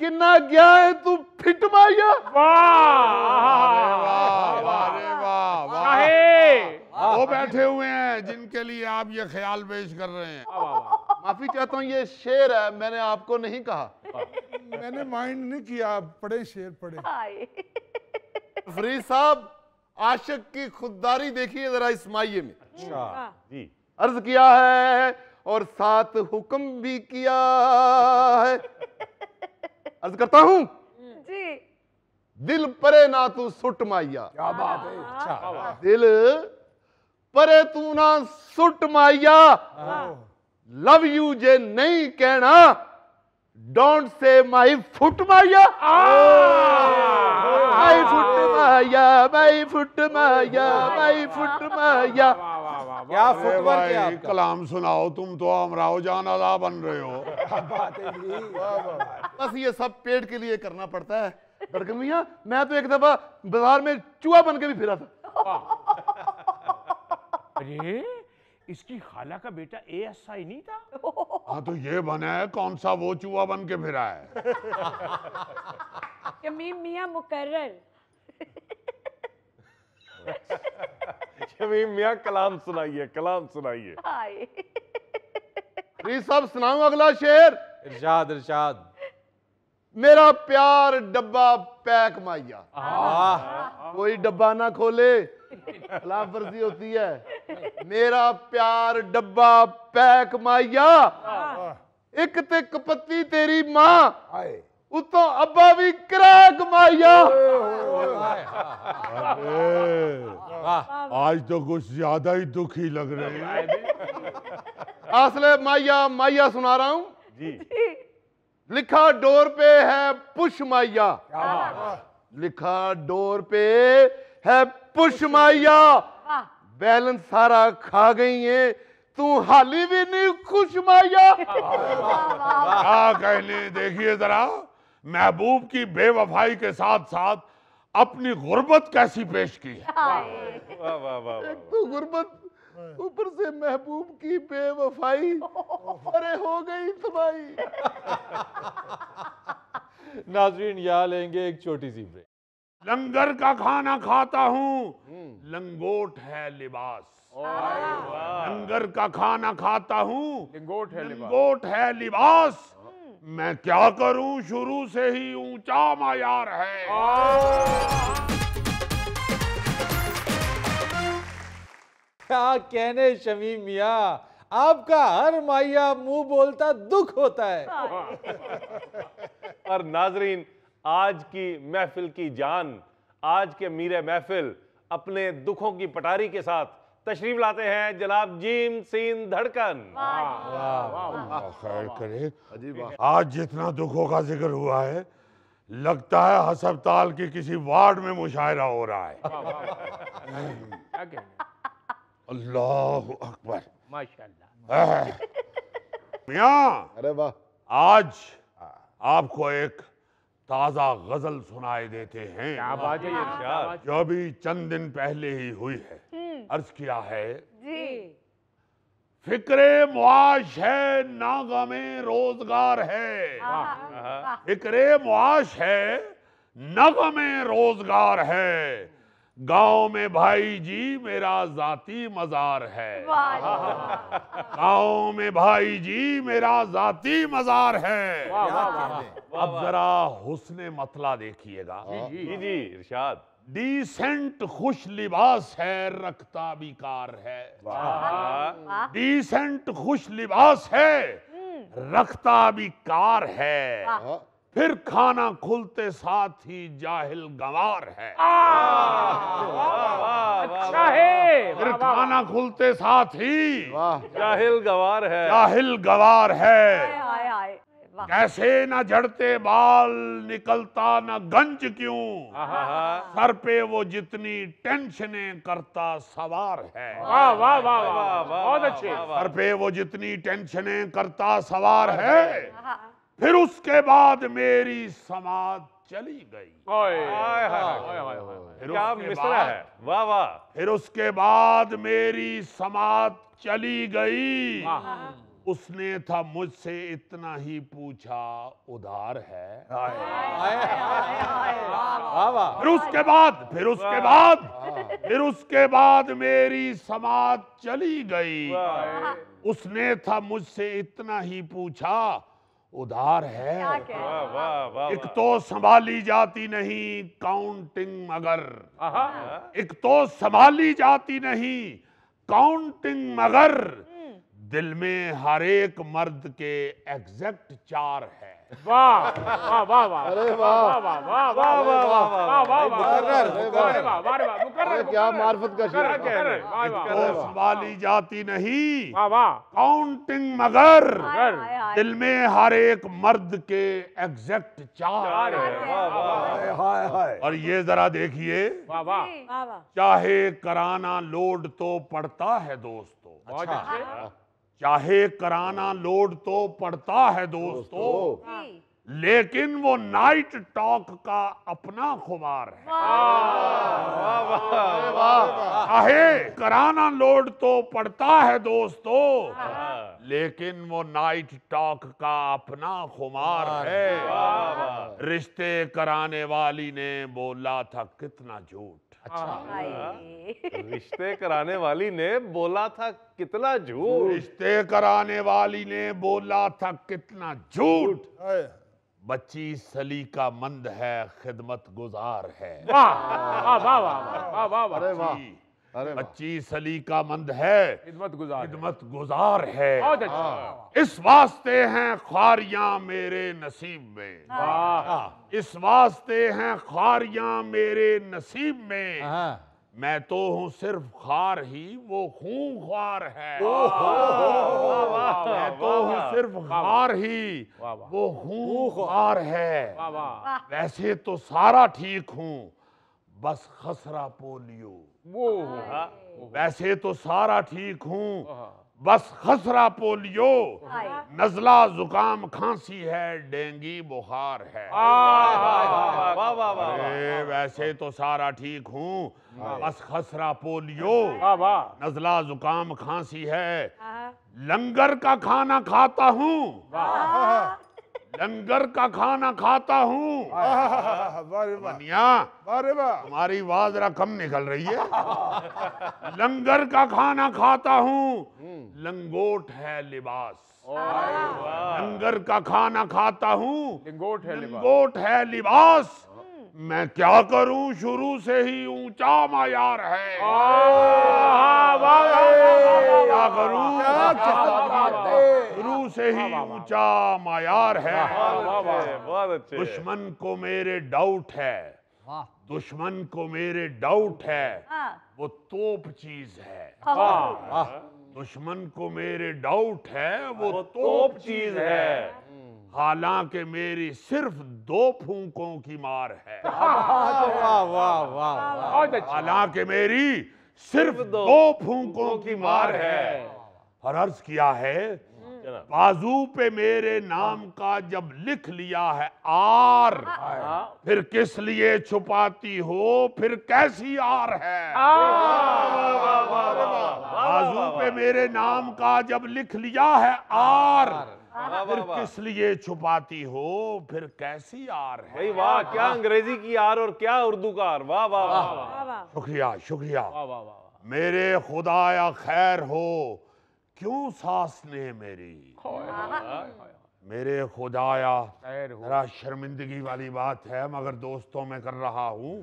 किन्ना गया है तू फिट माइया।
वो बैठे हुए हैं जिनके लिए आप ये ख्याल पेश कर रहे हैं।
माफी चाहता हूँ, ये शेर है, मैंने आपको नहीं कहा।
मैंने माइंड नहीं किया, पढ़े शेर पढ़े।
फरीद साहब, आशिक की खुददारी देखिए जरा इस माइये में।
जी।
अर्ज किया है और साथ हुक्म भी किया है। अर्ज करता हूं,
जी।
दिल परे ना तू सुट माइया।
क्या बात है। अच्छा।
दिल परे तू ना सुट माइया, लव यू जे नहीं कहना, डोंट से माई फुट माइया। माई फुट माइया, माई फुट माइया, माई फुट माइया।
क्या फुटवर्क है
भाई,
आपका।
कलाम सुनाओ, तुम तो अमराव जान अदा बन रहे हो।
बस ये सब पेट के लिए करना पड़ता है। धड़कन भैया, मैं तो एक दफा बाजार में चूहा बन के भी फिरा था।
अरे इसकी खाला का बेटा ASI नहीं था?
हाँ तो ये बना है, कौन सा वो चूहा बन के फिरा है।
शमीम मियाँ मुकर्रर।
शमीम मियाँ कलाम सुनाइए, कलाम सुनाइए।
हाय।
फरीद साहब सुनाऊं अगला शेर?
इरशाद इरशाद।
मेरा प्यार डब्बा पैक माइया। कोई डब्बा ना खोले, खिलाफ वर्जी होती है। मेरा प्यार डब्बा पैक माइया, एक ते कपत्ती तेरी मां, उतो अब्बा भी क्रैक माइया।
आज तो कुछ ज्यादा ही दुखी लग रहे हैं।
असले माइया माइया सुना रहा हूं
जी।
लिखा डोर पे है पुश माइया, लिखा डोर पे है पुश माइया, बैलेंस सारा खा गई है, तू हाली भी नहीं खुश माइया।
क्या कहने, देखिए जरा महबूब की बेवफाई के साथ साथ अपनी गुर्बत कैसी पेश की है।
वाह वाह वाह।
तो गुर्बत, ऊपर से महबूब की बेवफाई, अरे हो गई तबाही।
नाजरीन यहाँ लेंगे एक छोटी सी ब्रेक।
लंगर का खाना खाता हूँ, लंगोट है लिबास। लंगर का खाना खाता हूँ, लंगोट है लिबास। मैं क्या करूं, शुरू से ही ऊंचा मायार है।
क्या कहने शमीम मियाँ, आपका हर माया मुंह बोलता दुख होता है।
और नाजरीन, आज की महफिल की जान, आज के मीरे महफिल अपने दुखों की पटारी के साथ तशरीफ लाते हैं जनाब जीम सीन धड़कन।
खैर करे, आज जितना दुखों का जिक्र हुआ है, लगता है अस्पताल की किसी वार्ड में मुशायरा हो रहा है। अल्लाह अकबर,
माशाल्लाह।
मियाँ,
अरे वाह,
आज आपको एक ताजा गजल सुनाए देते हैं।
क्या बात है ये,
जो अभी चंद दिन पहले ही हुई है। अर्ज किया है
जी।
फिक्रे मुआश है ना गमे रोजगार है। फिक्रे मुआश है ना गमे रोजगार है, गांव में भाई जी मेरा जाती मजार है। गांव में भाई जी मेरा जाती मजार है। अब जरा हुस्ने मतला देखिएगा।
जी जी इरशाद।
डिसेंट खुश लिबास है, रखता भी कार है। डिसेंट खुश लिबास है, रखता भी कार है। फिर खाना खुलते साथ ही जाहिल गंवार है।
अच्छा है।
फिर खाना खुलते साथ ही
जाहिल गवार है।
जाहिल गंवार है।
हाय हाय।
कैसे न झड़ते बाल, निकलता न गंज क्यों, सर पे वो जितनी टेंशनें करता सवार है।
वाह वाह वाह वाह, बहुत अच्छे।
सर पे वो जितनी टेंशनें करता सवार है, फिर उसके बाद मेरी समाज चली गई। फिर
क्या
उसके
मिसरा
बाद-
है, वाह वाह।
फिर उसके बाद मेरी समाज चली गई, उसने था मुझसे इतना ही पूछा, उधार है। फिर उसके बाद मेरी समाज चली गई, उसने था मुझसे इतना ही पूछा, उधार है।
वाह वाह वाह।
एक तो संभाली जाती नहीं काउंटिंग मगर, एक तो संभाली जाती नहीं काउंटिंग मगर, दिल में हर एक मर्द के एग्जैक्ट 4 है।
वाह वाह वाह वाह,
अरे वाह
वाह वाह वाह वाह वाह वाह वाह वाह,
अरे क्या मार्फत का शेर।
तो संभाली जाती नहीं
वाह वाह।
काउंटिंग मगर,
हाय हाय।
दिल में हर एक मर्द के एग्जैक्ट 4 है।
हाय हाय।
और ये जरा देखिए,
वाह वाह,
वाह वाह।
चाहे कराना लोड तो पड़ता है दोस्तों,
बहुत अच्छे।
चाहे कराना लोड तो पड़ता है दोस्तों,
जी।
लेकिन वो नाइट टॉक का अपना खुमार है। चाहे कराना लोड तो पड़ता है दोस्तों, लेकिन वो नाइट टॉक का अपना खुमार है। रिश्ते कराने वाली ने बोला था कितना झूठ,
रिश्ते कराने वाली ने बोला था कितना झूठ।
रिश्ते कराने वाली ने बोला था कितना झूठ। बच्ची सलीका मंद है, खिदमत गुजार है।
वाह वाह वाह वाह वाह।
अरे वाह, अरे
बच्ची सलीका मंद है,
खिदमत
गुजार है।
बहुत अच्छा।
इस वास्ते हैं ख्वारियां मेरे नसीब में, इस वास्ते हैं ख्वारियां मेरे नसीब में। मैं तो हूँ सिर्फ ख्वार ही, वो खूंखार है। मैं तो हूँ सिर्फ ख्वार ही, वो खूंखार है। वैसे तो सारा ठीक हूँ, बस खसरा पोलियो। वैसे तो सारा ठीक हूँ, बस खसरा पोलियो। नजला जुकाम खांसी है, डेंगी बुखार है। अरे वैसे तो सारा ठीक हूँ, बस खसरा पोलियो। नजला जुकाम खांसी है। लंगर का खाना खाता हूँ, लंगर का खाना खाता हूँ। तुम्हारी आवाज जरा कम निकल रही है। लंगर का खाना खाता हूँ, लंगोट है लिबास। लंगर का खाना खाता हूँ, लंगोट है लिबास। मैं क्या करूं, शुरू से ही ऊंचा मायार है। क्या करूं, शुरू से ही ऊंचा मायार है। दुश्मन को मेरे डाउट है, दुश्मन को मेरे डाउट है, वो तोप चीज है। दुश्मन को मेरे डाउट है, वो तोप चीज है। हालांकि मेरी सिर्फ 2 फूंकों की मार है। हालांकि मेरी सिर्फ 2 फूंकों की मार है। और अर्ज किया है, बाजू पे मेरे नाम का जब लिख लिया है आर, फिर किस लिए छुपाती हो, फिर कैसी आर है। बाजू पे मेरे नाम का जब लिख लिया है आर, फिर किस लिए छुपाती हो, फिर कैसी आर है।
भाई वाह, क्या अंग्रेजी की आर और क्या उर्दू का आर। वाह वाह वाह।
शुक्रिया शुक्रिया। मेरे खुदाया खैर हो, क्यों सास ने मेरी। मेरे खुदाया, जरा शर्मिंदगी वाली बात है मगर दोस्तों में कर रहा हूँ।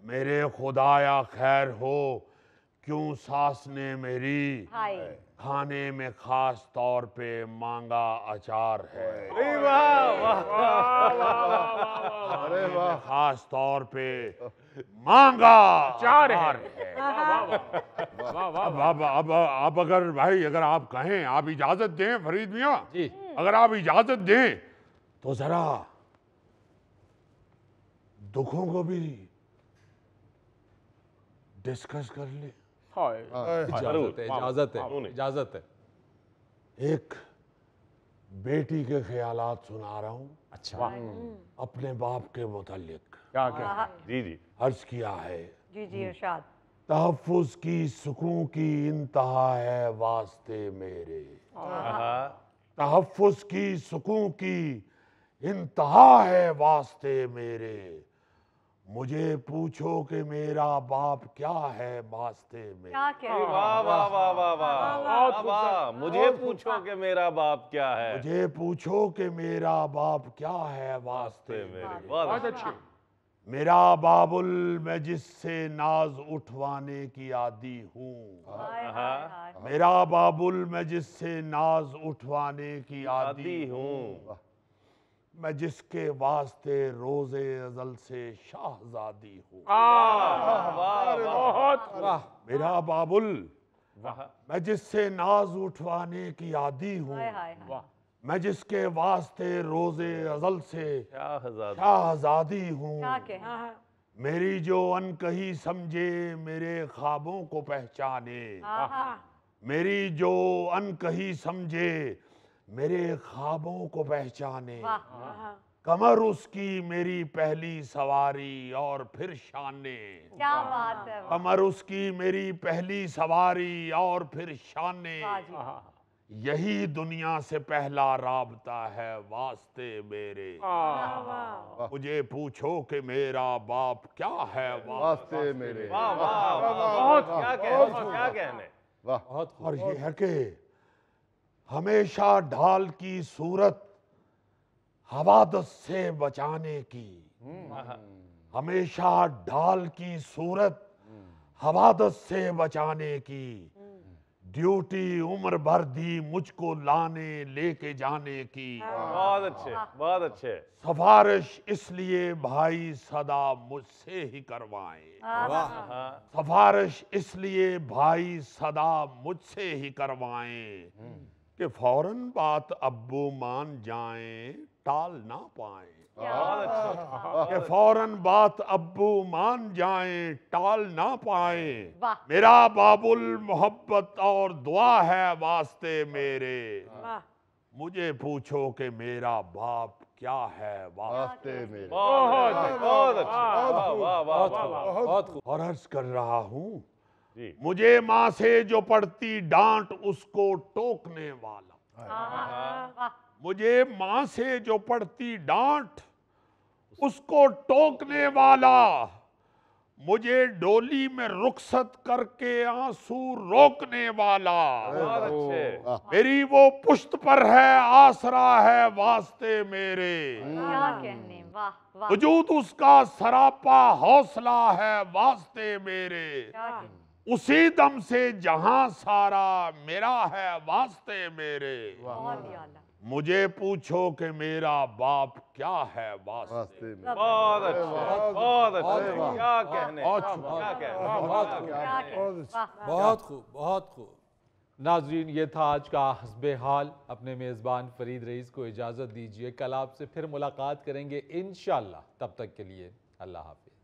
मेरे खुदाया खैर हो, क्यों सास ने मेरी खाने में खास तौर पे मांगा अचार है। अरे वाह, खास तौर पे मांगा अचार है। अब अगर भाई, अगर आप कहें, आप इजाजत दें फरीद मियाँ, अगर आप इजाजत दें तो जरा दुखों को भी डिस्कस कर ले।
इजाजत है, इजाजत है।
एक बेटी के ख्यालात सुना रहा हूँ।
अच्छा।
अपने बाप के मुतालिक।
क्या?
जी जी।
अर्ज किया है,
जी जी इरशाद।
तहफ्फुज की सुकून की इंतहा है वास्ते मेरे। तहफ्फुज की सुकून की इंतहा है वास्ते मेरे। मुझे पूछो कि मेरा बाप क्या है वास्ते में।
वाह वाह वाह वाह वाह वाह। मुझे पूछो कि मेरा बाप क्या है।
मुझे पूछो कि मेरा बाप क्या है वास्ते में।
बहुत अच्छी।
मेरा बाबुल, मैं जिससे नाज उठवाने की आदी हूँ। मेरा बाबुल, मैं जिससे नाज उठवाने की आदी हूँ। मैं जिसके वास्ते रोजे अजल से शाहजादी हूँ। मेरा बाबुल, मैं जिससे नाज उठवाने की आदी हूँ। मैं जिसके वास्ते रोजे अजल से शाहजादी हूँ। मेरी जो अनकही समझे, मेरे ख्वाबों को पहचाने। मेरी जो अनकही समझे, मेरे ख्वाबों को पहचाने। कमर उसकी मेरी पहली सवारी और फिर शाने।
क्या बात है।
कमर उसकी मेरी पहली सवारी और फिर शाने। यही दुनिया से पहला राबता है वास्ते मेरे। मुझे पूछो कि मेरा बाप क्या है वास्ते मेरे।
वाह वाह बहुत क्या कहने।
बहुत
और ये है कि हमेशा ढाल की सूरत हवादत से बचाने की, हमेशा ढाल की सूरत हवादत से बचाने की, ड्यूटी उम्र भर दी मुझको लाने लेके जाने की।
बहुत अच्छे, बहुत अच्छे।
सिफारिश इसलिए भाई सदा मुझसे ही करवाएं, सिफारिश इसलिए भाई सदा मुझसे ही करवाएं कि फौरन बात अब्बू मान जाएं टाल ना पाएं। कि फौरन बात अब्बू मान जाएं टाल ना पाएं। मेरा बाबुल मोहब्बत और दुआ है वास्ते मेरे। मुझे पूछो कि मेरा बाप क्या है वास्ते मेरे।
बहुत अच्छा,
बहुत। और अर्ज कर रहा हूँ, मुझे माँ से जो पड़ती डांट उसको टोकने वाला, मुझे माँ से जो पड़ती डांट उसको टोकने वाला, मुझे डोली में रुखसत करके आंसू रोकने वाला।
बहुत अच्छे।
मेरी वो पुश्त पर है आसरा है वास्ते मेरे।
क्या कहने, वाह वाह।
वजूद उसका सरापा हौसला है वास्ते मेरे। उसी दम से जहां सारा मेरा है वास्ते मेरे। मुझे पूछो कि मेरा बाप क्या है वास्ते में।
बहुत अच्छे, बहुत अच्छे। क्या कहने,
बहुत खूब, बहुत खूब। नाजरीन, ये था आज का हस्बे हाल। अपने मेज़बान फरीद रईस को इजाज़त दीजिए। कल आपसे फिर मुलाकात करेंगे इंशाअल्लाह। तब तक के लिए अल्लाह हाफिज़।